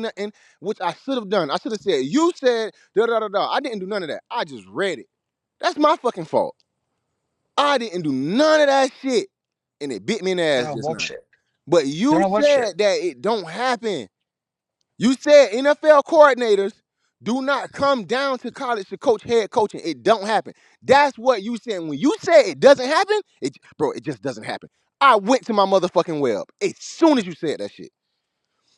nothing, which I should have done. I should have said, you said da da da da. I didn't do none of that. I just read it. That's my fucking fault. I didn't do none of that shit. And it bit me in the Then ass on just what now. shit? But Then you on what shit? said that it don't happen. You said NFL coordinators do not come down to college to coach head coaching. It don't happen. That's what you said. When you said it doesn't happen, it just doesn't happen. I went to my motherfucking web as soon as you said that shit.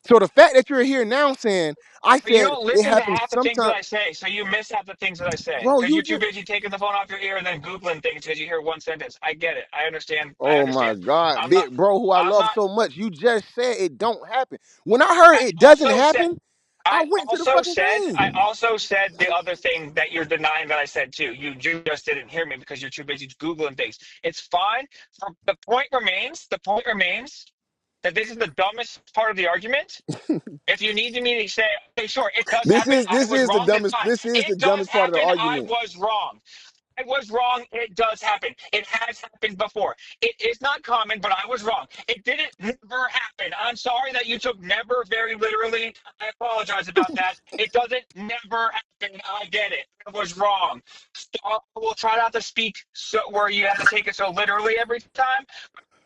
So the fact that you're here now saying I But you said don't it listen to happens half the things that sometimes, I say, so you miss half the things that I say bro, because you you're too just busy taking the phone off your ear and then googling things because you hear one sentence. I get it. I understand. I oh my understand. God, I'm not. big bro, who I I'm love not. so much. You just said it don't happen. When I heard I it doesn't also said. happen, I I went to the also fucking said. thing. I also said the other thing that you're denying that I said too. You just didn't hear me because you're too busy googling things. It's fine. The point remains. The point remains that this is the dumbest part of the argument. If you need me to say, okay, sure, it does This happen. is I this was is the wrong. That's dumbest. fine. This is the It does dumbest part of the happen. I argument. was wrong. I was wrong. It does happen. It has happened before. It is not common, but I was wrong. It didn't never happen. I'm sorry that you took never very literally. I apologize about that. It doesn't never happen. I get it. I was wrong. So we'll try not to speak so where you have to take it so literally every time.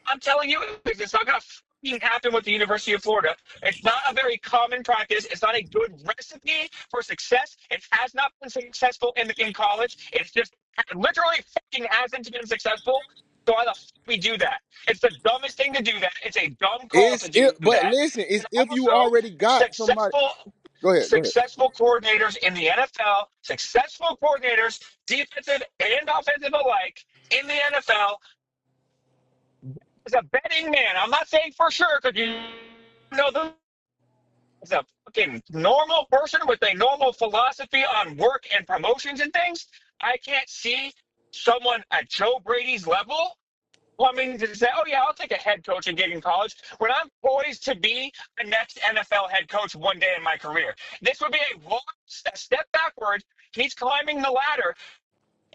I'm telling you, it's not going to happen with the University of Florida. It's not a very common practice. It's not a good recipe for success. It has not been successful in college. It's just literally fucking hasn't been successful. So why the fuck we do that? It's the dumbest thing to do that. It's a dumb call It's to if, do but that. listen, it's And if you also, already got somebody. successful Go ahead, go ahead. successful coordinators in the NFL, successful coordinators, defensive and offensive alike, in the NFL as a betting man. I'm not saying for sure because you know the as a fucking normal person with a normal philosophy on work and promotions and things. I can't see someone at Joe Brady's level plumbing to say, "Oh yeah, I'll take a head coaching gig in college." When I'm poised to be the next NFL head coach one day in my career, this would be a step backward. He's climbing the ladder,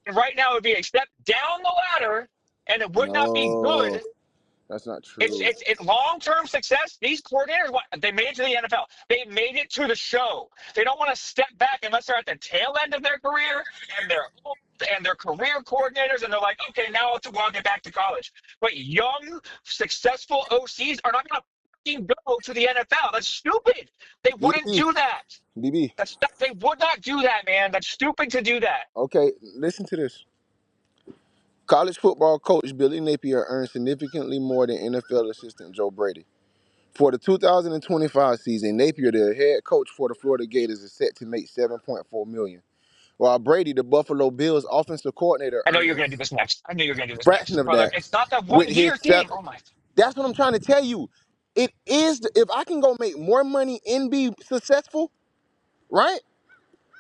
and right now it would be a step down the ladder, and it would not be No, good. that's not It's true. it's it long term success. These coordinators, they made it to the NFL. They made it to the show. They don't want to step back unless they're at the tail end of their career and they're old and they're career coordinators and they're like, okay, now I'll get back to college. But young, successful OCs are not going to go to the NFL. That's stupid. They wouldn't DB, do that. DB. They would not do that, man. That's stupid to do that. Okay, listen to this. College football coach Billy Napier earned significantly more than NFL assistant Joe Brady. For the 2025 season, Napier, the head coach for the Florida Gators, is set to make $7.4 million, while Brady, the Buffalo Bills offensive coordinator, I know you're going to do earns this next. I knew you were going to do a this fraction next, of brother. that It's not that with one his year thing. seven. Oh my. That's what I'm trying to tell you. It is if I can go make more money and be successful, right?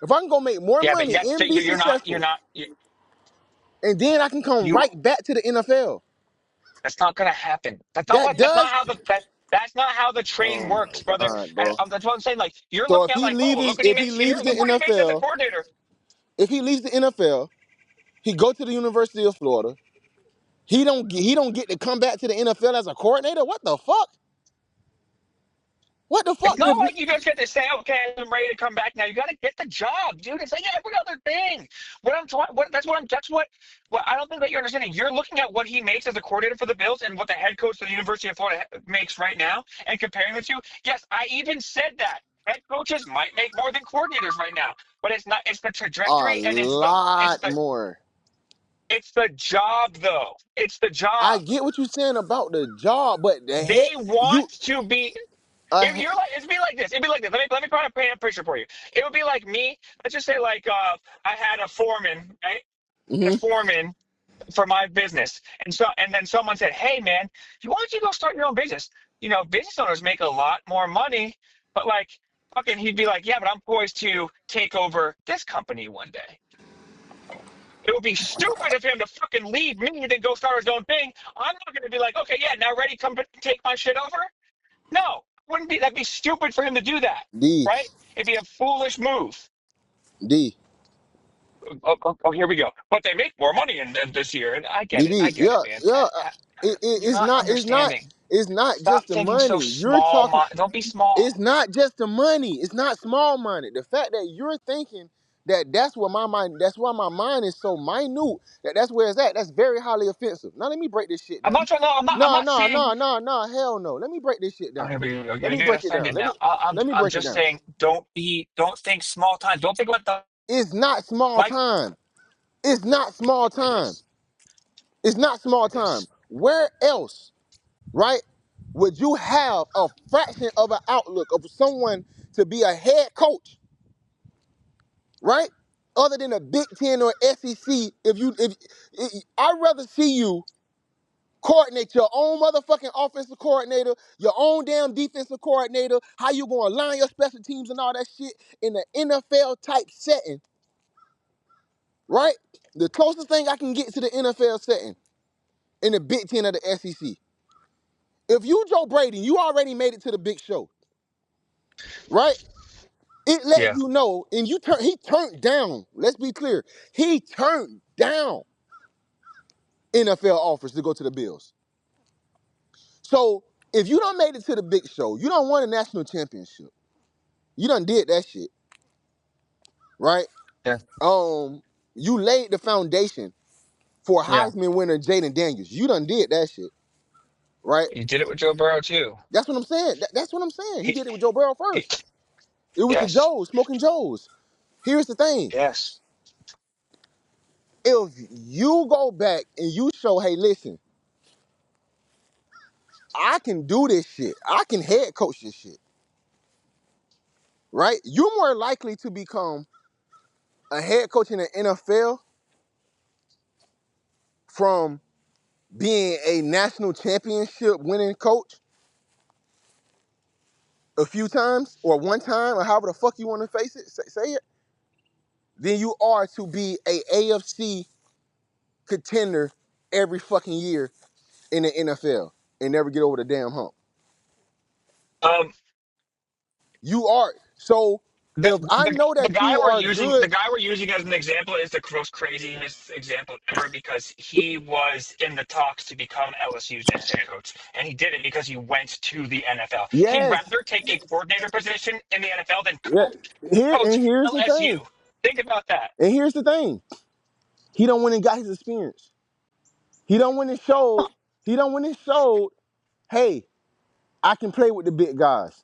If I can go make more Yeah, but money yes, and be you're not. You're successful, not. and then I can come You. right back to the NFL. That's not going to happen. That's not That what. That's not does. how the. That's not how the train Oh works, my brother. God, And bro. that's what I'm saying. Like you're So looking at like, oh, look what he if he makes here. leaves the Look what he makes as a NFL, coordinator. if he leaves the NFL, he go to the University of Florida. He don't get to come back to the NFL as a coordinator. What the fuck? What the It's fuck? not like you just get to say, okay, I'm ready to come back now. You got to get the job, dude. It's like every other thing. What I'm talking, what that's what I'm. That's what I don't think that you're understanding. You're looking at what he makes as a coordinator for the Bills and what the head coach for the University of Florida makes right now, and comparing the two. Yes, I even said that head coaches might make more than coordinators right now, but it's not. It's the A trajectory and lot more. it's the job though. It's the I job. get what you're saying about the job, but the head They want you to be. uh, If you're like, it'd be like this. It'd be like this. Let me try to paint a picture for you. It would be like me. Let's just say like I had a foreman, right? A mhm. foreman for my business, and then someone said, "Hey man, why don't you go start your own business? You know, business owners make a lot more money, but like fucking." He'd be like, "Yeah, but I'm poised to take over this company one day." It would be stupid of him to fucking leave me and then go start his own thing. I'm not going to be like, okay, yeah, now ready, come take my shit over. No, wouldn't be. That'd be stupid for him to do that, D right? It'd be a foolish move. D Oh, here we go. But they make more money in this year, and I get it. I DB. get it, Yeah, man. yeah. You're not It's not understanding. It's not Stop just the thinking so money. You're small. talking. Don't be small. It's not just the money. It's not small minded. The fact that you're thinking that's where my mind. That's why my mind is so minute. That's where it's at. That's very highly offensive. Now let me break this shit I'm down. not trying. No, I'm No, not no, saying. no, no, no. Hell no. Let me break this shit down. Okay, but Let you're me getting break it down. offended now. Let me I'm break it just down. saying. Don't think small time. Don't think about the It's not small like. time. It's not small It time. is. It's not small It time. is. Where else, right, would you have a fraction of an outlook of someone to be a head coach, right? Other than a Big Ten or SEC, if I'd rather see you coordinate your own motherfucking offensive coordinator, your own damn defensive coordinator, how you gonna line your special teams and all that shit in an NFL type setting, right? The closest thing I can get to the NFL setting in the Big Ten of the SEC. If you Joe Brady, you already made it to the big show, right? It let Yeah. you know, and he turned down. Let's be clear. He turned down NFL offers to go to the Bills. So if you done made it to the big show, you done won a national championship. You done did that shit, right? Yeah. You laid the foundation for Yeah. Heisman winner Jaden Daniels. You done did that shit, right? You did it with Joe Burrow too. That's what I'm saying. That's what I'm saying. He He, did it with Joe Burrow he, first. It was the yes. Joes, smoking Joes. Here's the thing. Yes. If you go back and you show, hey, listen, I can do this shit. I can head coach this shit, right? You're more likely to become a head coach in the NFL from being a national championship winning coach a few times or one time or however the fuck you want to face it, say it, than you are to be a AFC contender every fucking year in the NFL and never get over the damn hump. Um. You are. So The, if I know the that guy you we're are using good, the guy we're using as an example is the most craziest example ever because he was in the talks to become LSU's next head coach, and he did it because he went to the NFL. He'd yes, rather take a coordinator position in the NFL than yeah. coach Here's the thing. LSU. Think about that. And here's the thing. He don't went and got his experience. He don't went and showed. He don't went and showed. Hey, I can play with the big guys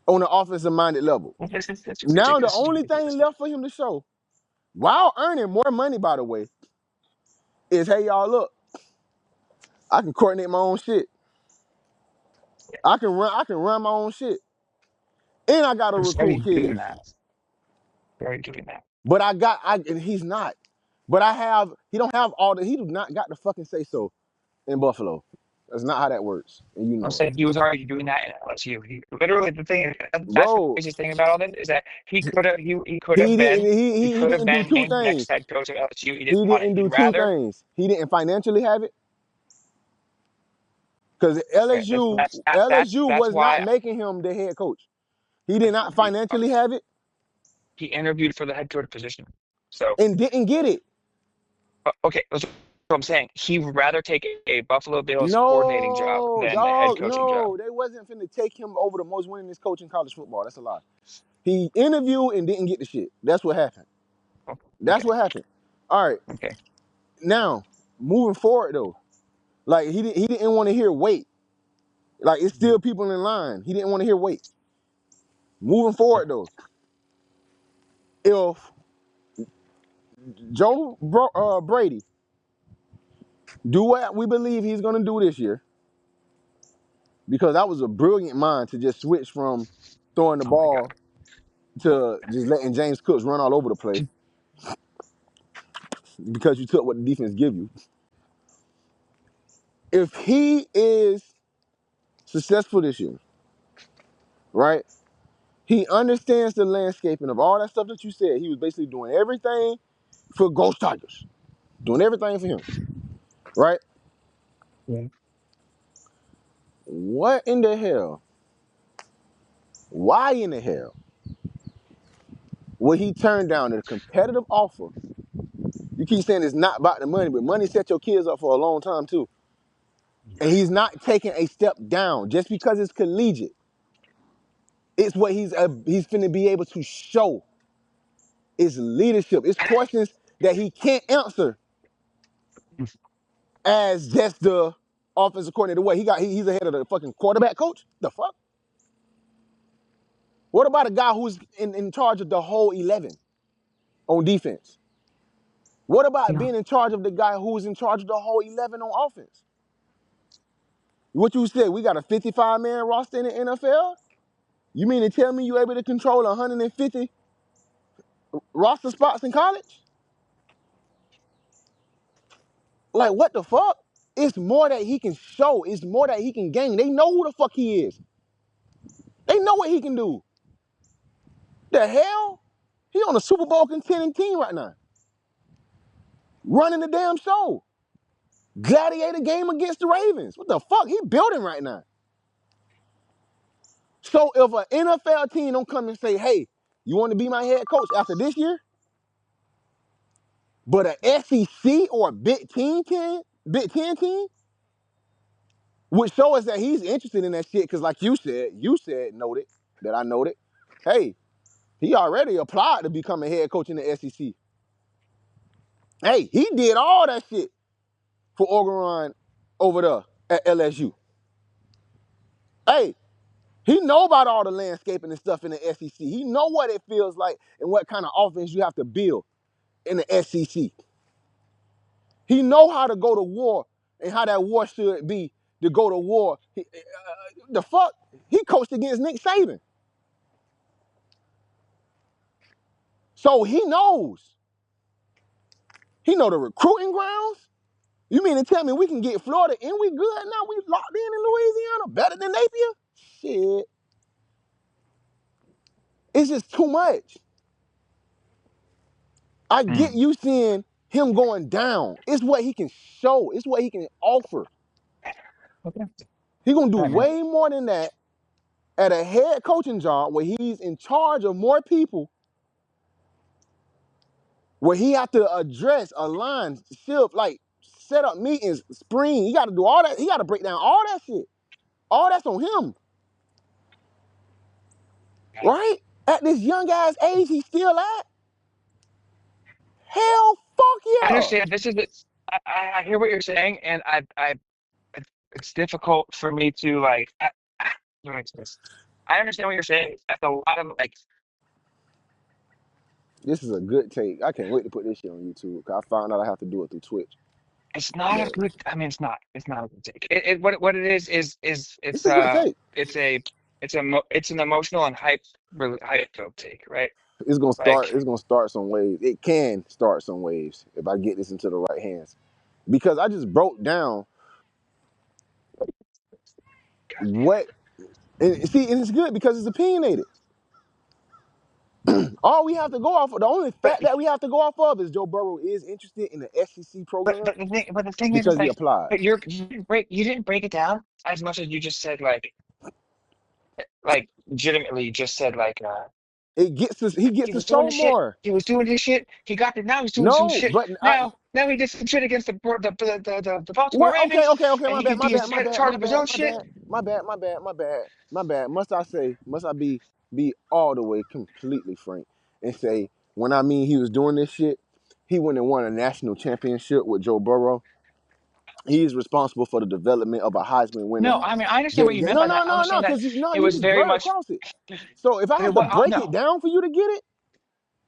on the offensive minded level. That's just Now the ridiculous. only thing left for him to show, while earning more money, by the way, is hey y'all look, I can coordinate my own shit. I can run my own shit. And I gotta It's already recruit doing kids. that. Already doing that. But and he's not. But he don't have he do not got the fucking say so in Buffalo. That's not how that works. And you I'm know it. saying he was already doing that in LSU. He literally the thing. That's the Bro, craziest thing about all this is that he he could have didn't do been two named next things. head coach of LSU. He didn't He want it. didn't He'd do two rather. things. He didn't financially have it. Because Okay, LSU that's was not why making him the head coach. He did not financially have it he interviewed for the head coach position. So and didn't get it. okay, that's what I'm saying. He would rather take a Buffalo Bills coordinating job No, than the head dog, coaching job. no. They wasn't finna take him over the most winningest coach in college football. That's a lie. He interviewed and didn't get the shit. That's what happened. Oh, That's okay, what happened. All right. okay. Now, moving forward though, like he didn't want to hear wait. Like it's still people in line. He didn't want to hear wait. Moving forward though, if Brady do what we believe he's gonna do this year, because that was a brilliant mind to just switch from throwing the Oh my God. ball to just letting James Cooks run all over the place because you took what the defense give you. If he is successful this year, right? He understands the landscaping of all that stuff that you said. He was basically doing everything for Ghost Tigers, doing everything for him, right? Yeah. What in the hell? Why in the hell would he turn down a competitive offer? You keep saying it's not about the money, but money set your kids up for a long time too. And he's not taking a step down just because it's collegiate. It's what he's finna be able to show. It's leadership. It's questions that he can't answer as just the offensive coordinator. What he's ahead of the fucking quarterback coach? The fuck? What about a guy who's in charge of the whole 11 on defense? What about No. being in charge of the guy who's in charge of the whole 11 on offense? What you said, we got a 55-man roster in the NFL? You mean to tell me you're able to control 150 roster spots in college? Like, what the fuck? It's more that he can show. It's more that he can gain. They know who the fuck he is. They know what he can do. The hell? He on a Super Bowl contending team right now. Running the damn show. Gladiator game against the Ravens. What the fuck? He building right now. So if an NFL team don't come and say, hey, you want to be my head coach after this year? But an SEC or a Big Ten team would show us that he's interested in that shit. Because like you said, noted, that I noted, hey, he already applied to become a head coach in the SEC. Hey, he did all that shit for Oregon over there at LSU. Hey, he know about all the landscaping and stuff in the SEC. He know what it feels like and what kind of offense you have to build in the SEC. He know how to go to war and how that war should be to go to war. The fuck? He coached against Nick Saban. So he knows. He know the recruiting grounds. You mean to tell me we can get Florida and we good now? We locked in Louisiana better than Napier? Shit. It's just too much. I get you seeing him going down. It's what he can show. It's what he can offer. Okay. He's going to do All right, man. way more than that at a head coaching job where he's in charge of more people, where he have to address, align, shift, like set up meetings, spring. He got to do all that. He got to break down all that shit. All that's on him, right? At this young ass age, he's still at. Hell, fuck I yeah. understand. This is it. I hear what you're saying, and it's difficult for me to like. Let me explain this. I understand what you're saying. That's a lot of like. This is a good take. I can't wait to put this shit on YouTube because I found out I have to do it through Twitch. It's not a But good. I mean, it's not. It's not a good take. What it is it's a good take. it's an emotional and hype take, right? It's gonna start. Like It's gonna start some waves. It can start some waves if I get this into the right hands. Because I just broke down what, and see, and it's good because it's opinionated. All we have to go off of, the only but fact that we have to go off of is Joe Burrow is interested in the SEC program but the thing is because he like applied. but you didn't break it down as much as you just said like legitimately you just said like It gets to, he gets he to was doing show his shit. more. He was doing his shit. He got it. Now he's doing some No, shit. but Now he did some shit against the Baltimore what? Okay, Ravens, okay, okay. and My he bad, could my be in bad, my bad, charge my of his bad, own my shit. bad, my bad, my bad, my bad, my bad. Must I be all the way completely frank and say when I mean he was doing this shit, he went and won a national championship with Joe Burrow. He is responsible for the development of a Heisman winner. No, I mean I understand what you meant No, by that. no, I'm no, just no, saying that because no, it you was just very blurred much. across it. So if I have to What? break it No, down for you to get it,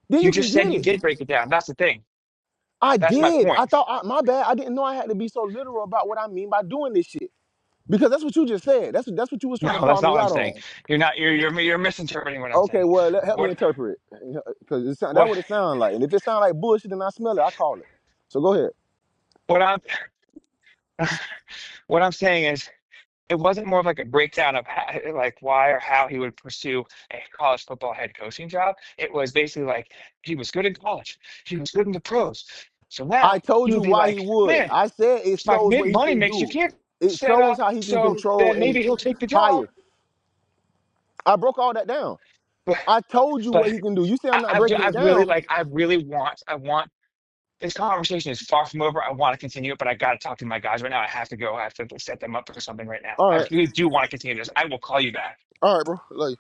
then you you can just said get he it. did break it down. That's the thing. I That's my did. point. My bad. I didn't know I had to be so literal about what I mean by doing this shit. Because that's what you just said. That's what you was trying to No, call that's not me what I'm out saying. on. You're not. You're misinterpreting what I'm Okay, saying. well, help me What? interpret it. Because that's What? what it sounds like. And if it sounds like bullshit and I smell it, I call it. So go ahead. What I'm what I'm saying is it wasn't more of like a breakdown of like why or how he would pursue a college football head coaching job. It was basically like he was good in college, he was good in the pros. So I now he told you would be why he like, would. man, I said it if my shows what he money can makes you do. can't It set shows up. how he can So control then and maybe he'll take the job. hire. I broke all that down. But I told you but what he can do. You say I'm not breaking I it really down. like I really want This conversation is far from over. I want to continue it, but I got to talk to my guys right now. I have to go. I have to set them up for something right now. All I right. really do want to continue this. I will call you back. All right, bro. Love you.